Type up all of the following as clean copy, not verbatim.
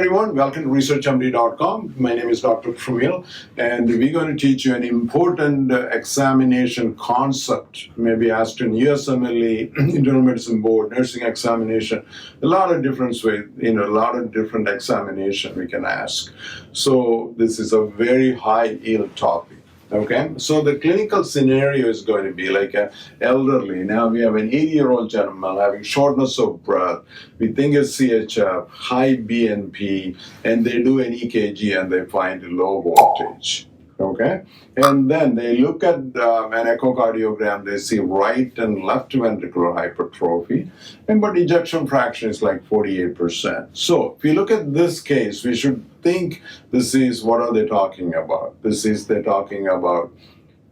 Everyone, welcome to researchmd.com. My name is Dr. PRAMIL, and we're going to teach you an important examination concept, maybe asked in USMLE, Internal Medicine Board, nursing examination, a lot of different ways, a lot of different examination we can ask. So this is a very high yield topic. Okay, so the clinical scenario is going to be like an elderly. Now we have an 80-year-old gentleman having shortness of breath. We think it's CHF, high BNP, and they do an EKG and they find low voltage. Okay, and then they look at an echocardiogram, they see right and left ventricular hypertrophy, but ejection fraction is like 48%. So if you look at this case, we should think this is, what are they talking about? They're talking about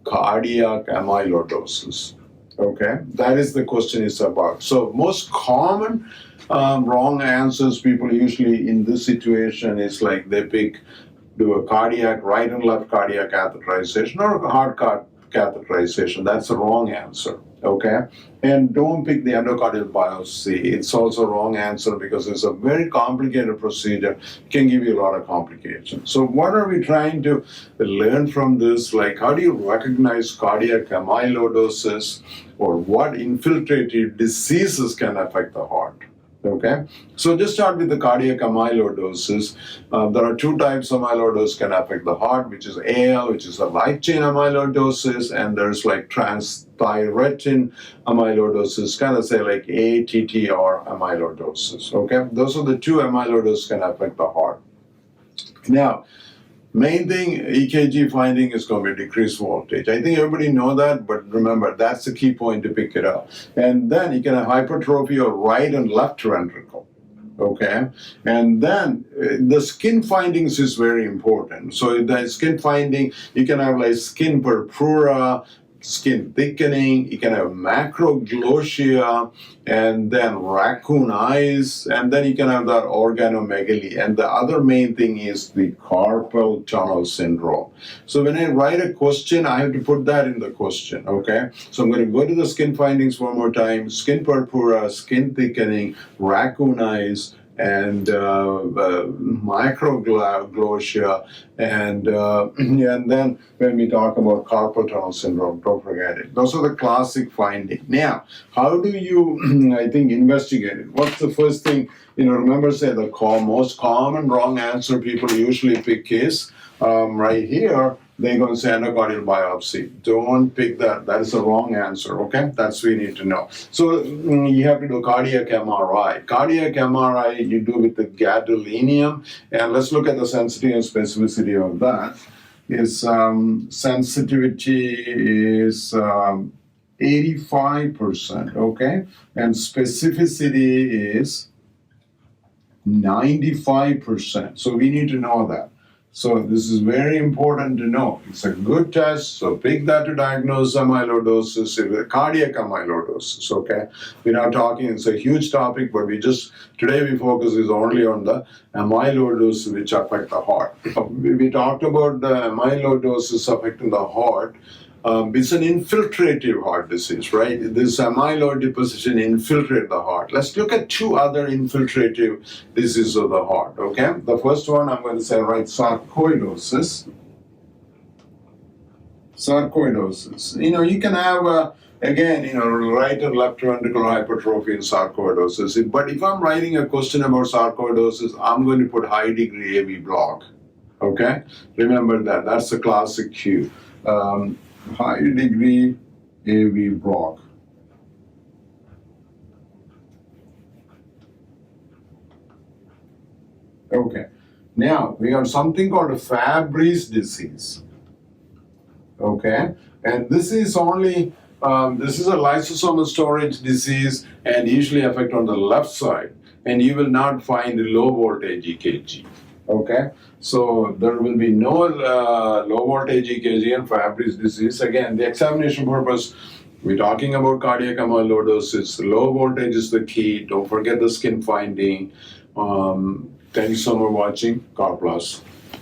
cardiac amyloidosis. Okay, that is the question is about. So most common wrong answers people usually in this situation is like they do a cardiac, right and left cardiac catheterization or a heart catheterization. That's the wrong answer, okay? And don't pick the endocardial biopsy. It's also a wrong answer because it's a very complicated procedure. It can give you a lot of complications. So what are we trying to learn from this? Like, how do you recognize cardiac amyloidosis, or what infiltrative diseases can affect the heart? Okay, so just start with the cardiac amyloidosis. There are two types of amyloidosis can affect the heart, which is AL, which is a light chain amyloidosis, and there's like transthyretin amyloidosis, kind of say like ATTR amyloidosis. Okay, those are the two amyloidosis can affect the heart. Now, main thing, EKG finding is going to be decreased voltage. I think everybody know that, but remember, that's the key point to pick it up. And then you can have hypertrophy of right and left ventricle, okay? And then the skin findings is very important. So the skin finding, you can have like skin purpura, skin thickening, you can have macroglossia, and then raccoon eyes, and then you can have that organomegaly. And the other main thing is the carpal tunnel syndrome. So when I write a question, I have to put that in the question, okay? So I'm going to go to the skin findings one more time: skin purpura, skin thickening, raccoon eyes, and macroglossia, and then when we talk about carpal tunnel syndrome, don't forget it. Those are the classic findings. Now, how do you, I think, investigate it? What's the first thing? Remember, say the most common wrong answer people usually pick is right here. They're going to say endocardial biopsy. Don't pick that. That is a wrong answer, okay? That's what we need to know. So you have to do cardiac MRI. Cardiac MRI you do with the gadolinium. And let's look at the sensitivity and specificity of that. Sensitivity is 85%, okay? And specificity is 95%. So we need to know that. So this is very important to know. It's a good test, so pick that to diagnose amyloidosis, cardiac amyloidosis, okay? We're not talking, it's a huge topic, but today we focus is only on the amyloidosis which affect the heart. We talked about the amyloidosis affecting the heart. It's an infiltrative heart disease, right? This amyloid deposition infiltrate the heart. Let's look at two other infiltrative diseases of the heart, okay? The first one, I'm going to say, right, sarcoidosis. Sarcoidosis. You can have, again, right and left ventricular hypertrophy in sarcoidosis. But if I'm writing a question about sarcoidosis, I'm going to put high degree AV block, okay? Remember that. That's the classic cue. High degree AV block. Okay. Now we have something called a Fabry's disease. Okay, and this is only this is a lysosomal storage disease and usually affect on the left side, and you will not find low voltage EKG. Okay, so there will be no low voltage EKG and Fabry's disease. Again, the examination purpose, we're talking about cardiac amyloidosis. Low voltage is the key. Don't forget the skin finding. Thank you so much for watching. God bless.